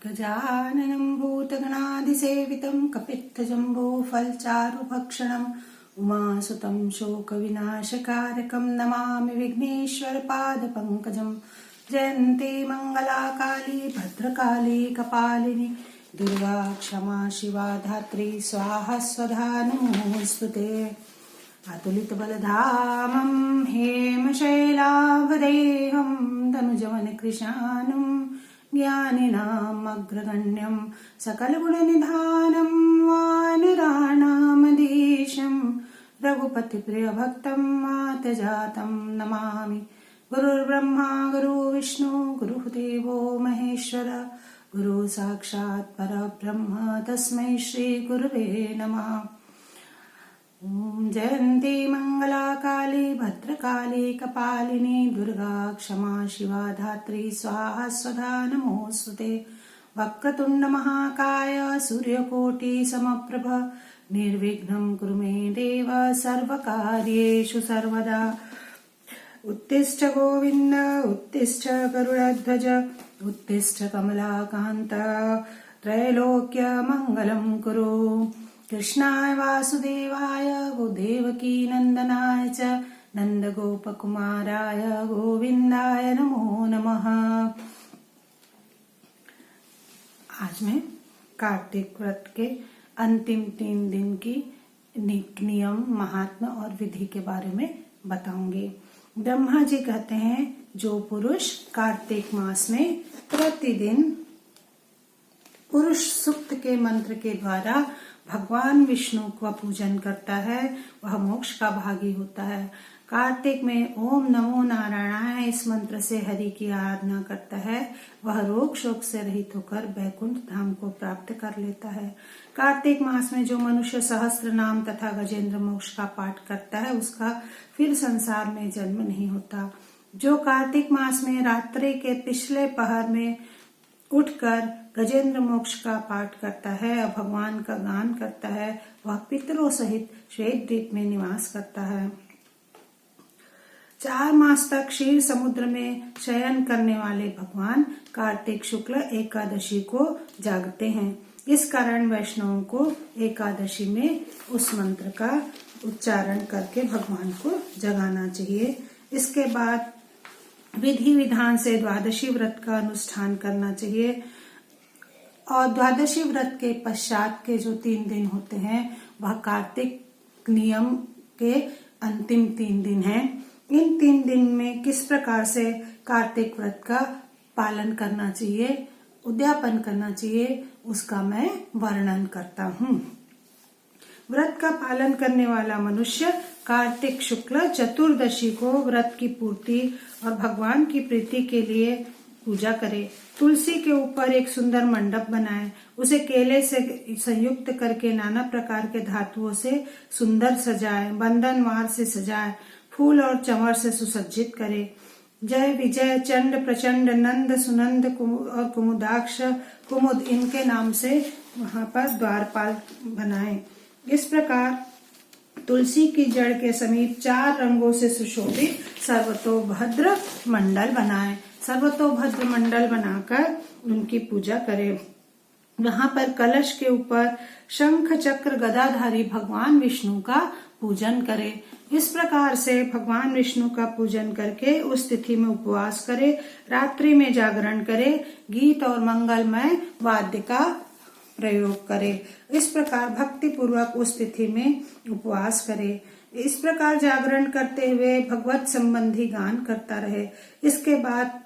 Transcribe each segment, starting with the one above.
गजाननं भूतगणाधिसेवितं कपित्थजम्बोफलचारुभक्षणम् उमासुतं शोकविनाशकारकं नमामि विघ्नेश्वरपादपङ्कजं। जयन्ती मङ्गलाकाली भद्रकाली कपालिनी दुर्गा क्षमा शिवा धात्री स्वाहा स्वधा नमोऽस्तुते। अतुलितबलधामं हेमशैलाभदेहं तनुजवनकृशानं ज्ञानिनाम् अग्रगण्यं सकलगुणनिधानं वानराणामधीशं रघुपतिप्रियभक्तं मातजातं नमामि। गुरुर्ब्रह्मा गुरुर्विष्णु गुरुदेवो महेश्वर गुरु साक्षात् परब्रह्म तस्मै श्री गुरुवे नमः। ओम जयंती मंगला काली भद्रकाली कपालिनी दुर्गा क्षमा शिवा धात्री स्वाहा स्वधा नमोस्तुते। वक्रतुंड महाकाय सूर्यकोटि समप्रभ निर्विघ्नं कुरु मे देव सर्वकार्येषु सर्वदा। उत्तिष्ठ गोविंद उत्तिष्ठ गरुडध्वज उत्तिष्ठ कमलाकांत त्रैलोक्य मंगलं कुरु। कृष्णाय वासुदेवाय देवकी नंदनाय च नंदगोपकुमाराय गोविंदाय नमो नमः। आज मैं कार्तिक व्रत के अंतिम 3 दिन की नियम महात्मा और विधि के बारे में बताऊंगी। ब्रह्मा जी कहते हैं जो पुरुष कार्तिक मास में प्रतिदिन पुरुष सूक्त के मंत्र के द्वारा भगवान विष्णु का पूजन करता है वह मोक्ष का भागी होता है। कार्तिक में ओम नमो नारायणाय इस मंत्र से हरि की आराधना करता है वह रोग शोक से रहित होकर वैकुंठ धाम को प्राप्त कर लेता है। कार्तिक मास में जो मनुष्य सहस्त्र नाम तथा गजेंद्र मोक्ष का पाठ करता है उसका फिर संसार में जन्म नहीं होता। जो कार्तिक मास में रात्रि के पिछले पहर में उठकर गजेंद्र मोक्ष का पाठ करता है और भगवान का गान करता है वह पितरों सहित श्वेत द्वीप में निवास करता है। 4 मास तक क्षीर समुद्र में शयन करने वाले भगवान कार्तिक शुक्ल एकादशी को जागते हैं। इस कारण वैष्णवों को एकादशी में उस मंत्र का उच्चारण करके भगवान को जगाना चाहिए। इसके बाद विधि विधान से द्वादशी व्रत का अनुष्ठान करना चाहिए और द्वादशी व्रत के पश्चात के जो 3 दिन होते हैं वह कार्तिक नियम के अंतिम 3 दिन हैं। इन 3 दिन में किस प्रकार से कार्तिक व्रत का पालन करना चाहिए, उद्यापन करना चाहिए उसका मैं वर्णन करता हूँ। व्रत का पालन करने वाला मनुष्य कार्तिक शुक्ल चतुर्दशी को व्रत की पूर्ति और भगवान की प्रीति के लिए पूजा करे। तुलसी के ऊपर एक सुंदर मंडप बनाए, उसे केले से संयुक्त करके नाना प्रकार के धातुओं से सुंदर सजाए, बंधनवार से सजाए, फूल और चंवर से सुसज्जित करे। जय विजय चंड प्रचंड नंद सुनंद और कुमुदाक्ष कुमुद इनके नाम से वहां पर द्वारपाल बनाए। इस प्रकार तुलसी की जड़ के समीप 4 रंगों से सुशोभित सर्वतोभद्र मंडल बनाए। सर्वतोभद्र मंडल बनाकर उनकी पूजा करें। वहां पर कलश के ऊपर शंख चक्र गदाधारी भगवान विष्णु का पूजन करें। इस प्रकार से भगवान विष्णु का पूजन करके उस तिथि में उपवास करे, रात्रि में जागरण करे, गीत और मंगलमय वाद्य का प्रयोग करे। इस प्रकार भक्ति पूर्वक उस तिथि में उपवास करे। इस प्रकार जागरण करते हुए भगवत संबंधी गान करता रहे। इसके बाद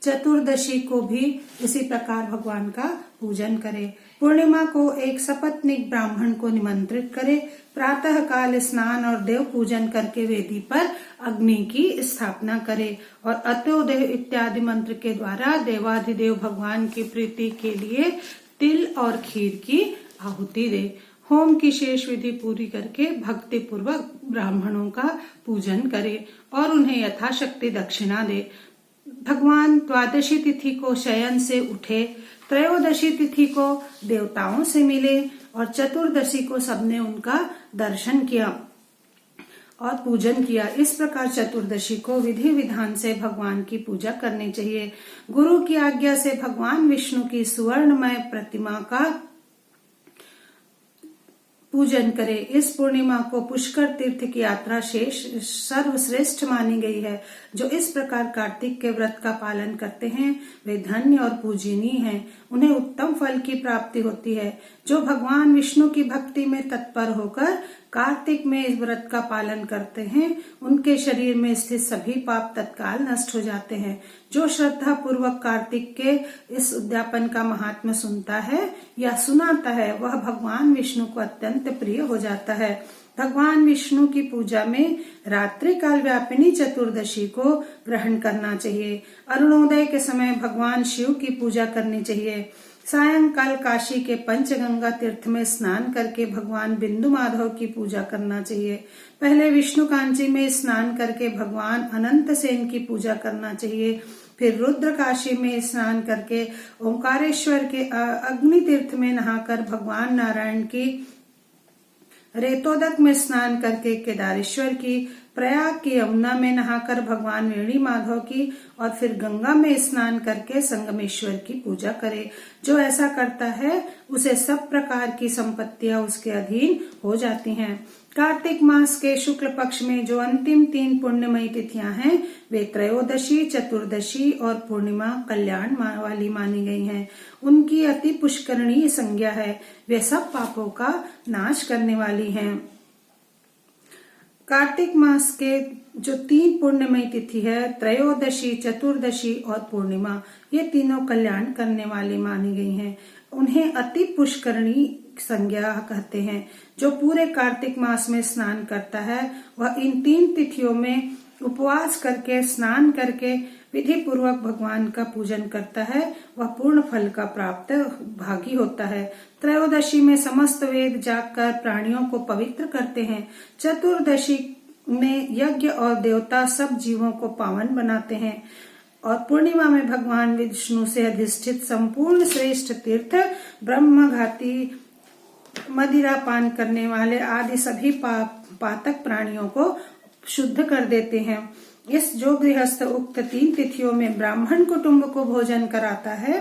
चतुर्दशी को भी इसी प्रकार भगवान का पूजन करे। पूर्णिमा को एक सपत्नीक ब्राह्मण को निमंत्रित करे। प्रातः काल स्नान और देव पूजन करके वेदी पर अग्नि की स्थापना करे और अत्योदय इत्यादि मंत्र के द्वारा देवाधिदेव भगवान की प्रीति के लिए तिल और खीर की आहुति दे। होम की शेष विधि पूरी करके भक्ति पूर्वक ब्राह्मणों का पूजन करे और उन्हें यथाशक्ति दक्षिणा दे। भगवान द्वादशी तिथि को शयन से उठे, त्रयोदशी तिथि को देवताओं से मिले और चतुर्दशी को सबने उनका दर्शन किया। और पूजन किया। इस प्रकार चतुर्दशी को विधि विधान से भगवान की पूजा करनी चाहिए। गुरु की आज्ञा से भगवान विष्णु की सुवर्णमय प्रतिमा का पूजन करें। इस पूर्णिमा को पुष्कर तीर्थ की यात्रा सर्वश्रेष्ठ मानी गई है। जो इस प्रकार कार्तिक के व्रत का पालन करते हैं वे धन्य और पूजनीय हैं। उन्हें उत्तम फल की प्राप्ति होती है। जो भगवान विष्णु की भक्ति में तत्पर होकर कार्तिक में इस व्रत का पालन करते हैं उनके शरीर में स्थित सभी पाप तत्काल नष्ट हो जाते हैं। जो श्रद्धा पूर्वक कार्तिक के इस उद्यापन का महात्म्य सुनता है या सुनाता है वह भगवान विष्णु को अत्यंत प्रिय हो जाता है। भगवान विष्णु की पूजा में रात्रि काल व्यापिनी चतुर्दशी को ग्रहण करना चाहिए। अरुणोदय के समय भगवान शिव की पूजा करनी चाहिए। सायंकाल काशी के पंचगंगा तीर्थ में स्नान करके भगवान बिंदु माधव की पूजा करना चाहिए। पहले विष्णु कांची में स्नान करके भगवान अनंत सेन की पूजा करना चाहिए। फिर रुद्र काशी में स्नान करके ओंकारेश्वर के अग्नि तीर्थ में नहाकर भगवान नारायण की, रेतोदक में स्नान करके केदारेश्वर की, प्रयाग की यमुना में नहाकर भगवान वेणी माधव की और फिर गंगा में स्नान करके संगमेश्वर की पूजा करे। जो ऐसा करता है उसे सब प्रकार की संपत्तियां उसके अधीन हो जाती हैं। कार्तिक मास के शुक्ल पक्ष में जो अंतिम 3 पुण्यमयी तिथियां हैं वे त्रयोदशी, चतुर्दशी और पूर्णिमा कल्याण वाली मानी गई हैं। उनकी अति पुष्करणीय संज्ञा है। वे सब पापों का नाश करने वाली हैं। कार्तिक मास के जो 3 पुण्यमयी तिथि है त्रयोदशी, चतुर्दशी और पूर्णिमा, ये तीनों कल्याण करने वाली मानी गई हैं। उन्हें अति पुष्करणी संज्ञा कहते हैं। जो पूरे कार्तिक मास में स्नान करता है वह इन 3 तिथियों में उपवास करके स्नान करके विधि पूर्वक भगवान का पूजन करता है वह पूर्ण फल का प्राप्त भागी होता है। त्रयोदशी में समस्त वेद जागकर प्राणियों को पवित्र करते हैं। चतुर्दशी में यज्ञ और देवता सब जीवों को पावन बनाते हैं और पूर्णिमा में भगवान विष्णु से अधिष्ठित संपूर्ण श्रेष्ठ तीर्थ, ब्रह्मघाती, मदिरा पान करने वाले आदि सभी पातक प्राणियों को शुद्ध कर देते हैं। इस जो गृहस्थ उक्त 3 तिथियों में ब्राह्मण कुटुंब को भोजन कराता है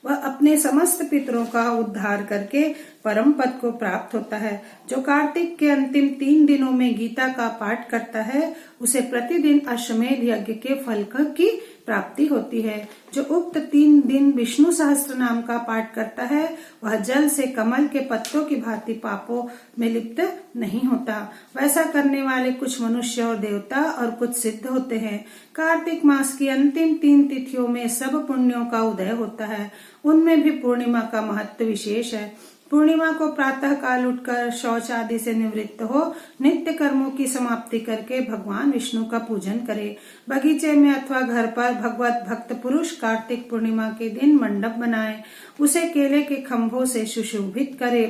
वह अपने समस्त पितरों का उद्धार करके परम पद को प्राप्त होता है। जो कार्तिक के अंतिम 3 दिनों में गीता का पाठ करता है उसे प्रतिदिन अश्वमेध यज्ञ के फल की प्राप्ति होती है। जो उक्त 3 दिन विष्णु सहस्त्र नाम का पाठ करता है वह जल से कमल के पत्तों की भांति पापों में लिप्त नहीं होता। वैसा करने वाले कुछ मनुष्य और देवता और कुछ सिद्ध होते हैं। कार्तिक मास की अंतिम 3 तिथियों में सब पुण्यों का उदय होता है। उनमें भी पूर्णिमा का महत्व विशेष है। पूर्णिमा को प्रातः काल उठकर शौच आदि से निवृत्त हो नित्य कर्मों की समाप्ति करके भगवान विष्णु का पूजन करे। बगीचे में अथवा घर पर भगवत भक्त पुरुष कार्तिक पूर्णिमा के दिन मंडप बनाए, उसे केले के खंभों से सुशोभित करे।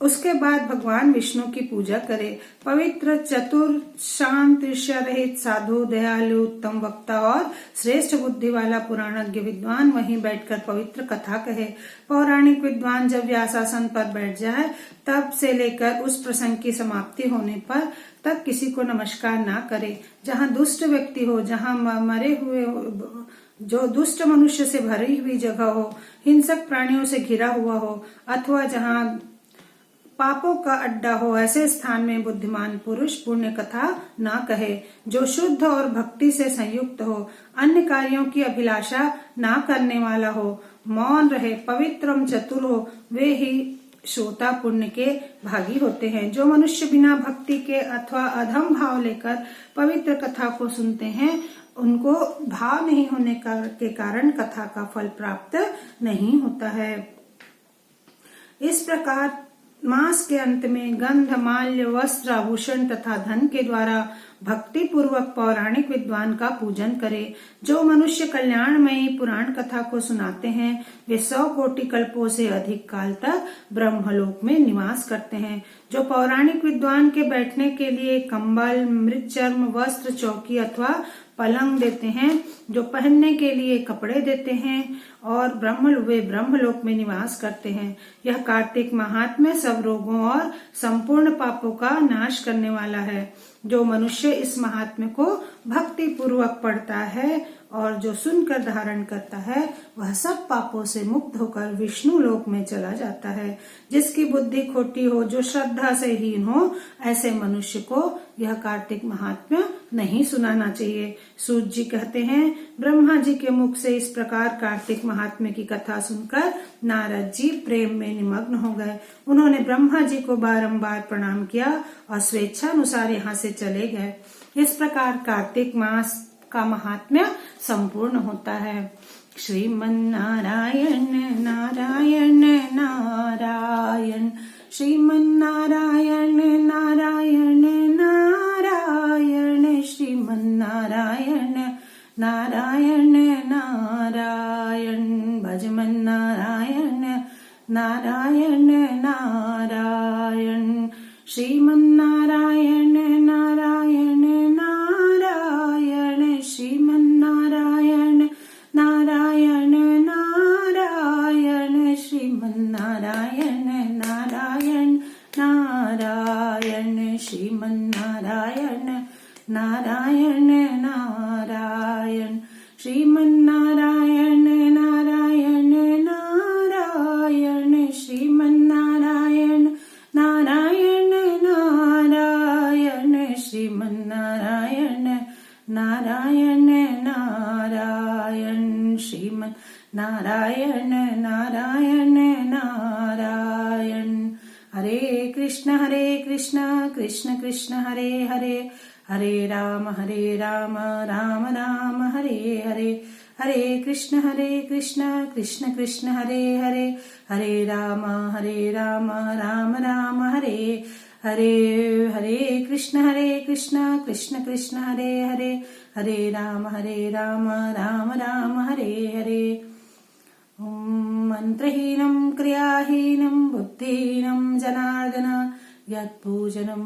उसके बाद भगवान विष्णु की पूजा करे। पवित्र, चतुर, शांत, ईर्ष्या रहित, साधु, दयालु, उत्तम वक्ता और श्रेष्ठ बुद्धि वाला पुराणज्ञ विद्वान वहीं बैठकर पवित्र कथा कहे। पौराणिक विद्वान जब व्यासासन पर बैठ जाए तब से लेकर उस प्रसंग की समाप्ति होने पर तक किसी को नमस्कार ना करे। जहाँ दुष्ट व्यक्ति हो, जहाँ मरे हुए, जो दुष्ट मनुष्य से भरी हुई जगह हो, हिंसक प्राणियों से घिरा हुआ हो अथवा जहाँ पापों का अड्डा हो, ऐसे स्थान में बुद्धिमान पुरुष पुण्य कथा ना कहे। जो शुद्ध और भक्ति से संयुक्त हो, अन्य कार्यों की अभिलाषा ना करने वाला हो, मौन रहे, पवित्र एवं चतुर हो, वे ही श्रोता पुण्य के भागी होते हैं। जो मनुष्य बिना भक्ति के अथवा अधम भाव लेकर पवित्र कथा को सुनते हैं उनको भाव नहीं होने के कारण कथा का फल प्राप्त नहीं होता है। इस प्रकार मास के अंत में गंध, माल्य, वस्त्र, आभूषण तथा धन के द्वारा भक्ति पूर्वक पौराणिक विद्वान का पूजन करे। जो मनुष्य कल्याणमयी पुराण कथा को सुनाते हैं वे 100 कोटि कल्पों से अधिक काल तक ब्रह्मलोक में निवास करते हैं। जो पौराणिक विद्वान के बैठने के लिए कंबल, मृतचर्म, वस्त्र, चौकी अथवा पलंग देते हैं, जो पहनने के लिए कपड़े देते हैं और वे ब्रह्मलोक में निवास करते हैं। यह कार्तिक महात्म्य सब रोगों और संपूर्ण पापों का नाश करने वाला है। जो मनुष्य इस महात्म्य को भक्ति पूर्वक पढ़ता है और जो सुनकर धारण करता है वह सब पापों से मुक्त होकर विष्णु लोक में चला जाता है। जिसकी बुद्धि खोटी हो, जो श्रद्धा से हीन हो, ऐसे मनुष्य को यह कार्तिक महात्म्य नहीं सुनाना चाहिए। सूत जी कहते हैं, ब्रह्मा जी के मुख से इस प्रकार कार्तिक महात्म्य की कथा सुनकर नारद जी प्रेम में निमग्न हो गए। उन्होंने ब्रह्मा जी को बारंबार प्रणाम किया और स्वेच्छानुसार यहाँ से चले गए। इस प्रकार कार्तिक मास का महात्म्य संपूर्ण होता है। श्रीमन्नारायण नारायण नारायण, श्रीमन्नारायण नारायण नारायण, श्रीमन्नारायण नारायण नारायण, भजमन्नारायण नारायण नारायण, श्रीमन्नारायण नारायण नारायण, श्रीमन्नारायण नारायण नारायण, श्रीमन्नारायण नारायण नारायण, श्रीमन्नारायण नारायण नारायण, श्रीमन्नारायण नारायण नारायण, श्रीमन्नारायण नारायण नारायण, श्रीमन्नारायण नारायण नारायण, श्रीमन्नारायण नारायण नारायण। हरे कृष्ण कृष्ण कृष्ण हरे हरे, हरे राम राम राम हरे हरे, हरे कृष्ण कृष्ण कृष्ण हरे हरे, हरे राम राम राम हरे हरे, हरे कृष्ण कृष्ण कृष्ण हरे हरे, हरे राम राम राम हरे हरे। मंत्रहीनं क्रियाहीनं बुद्धिहीनं जनार्दन, यत्पूजनं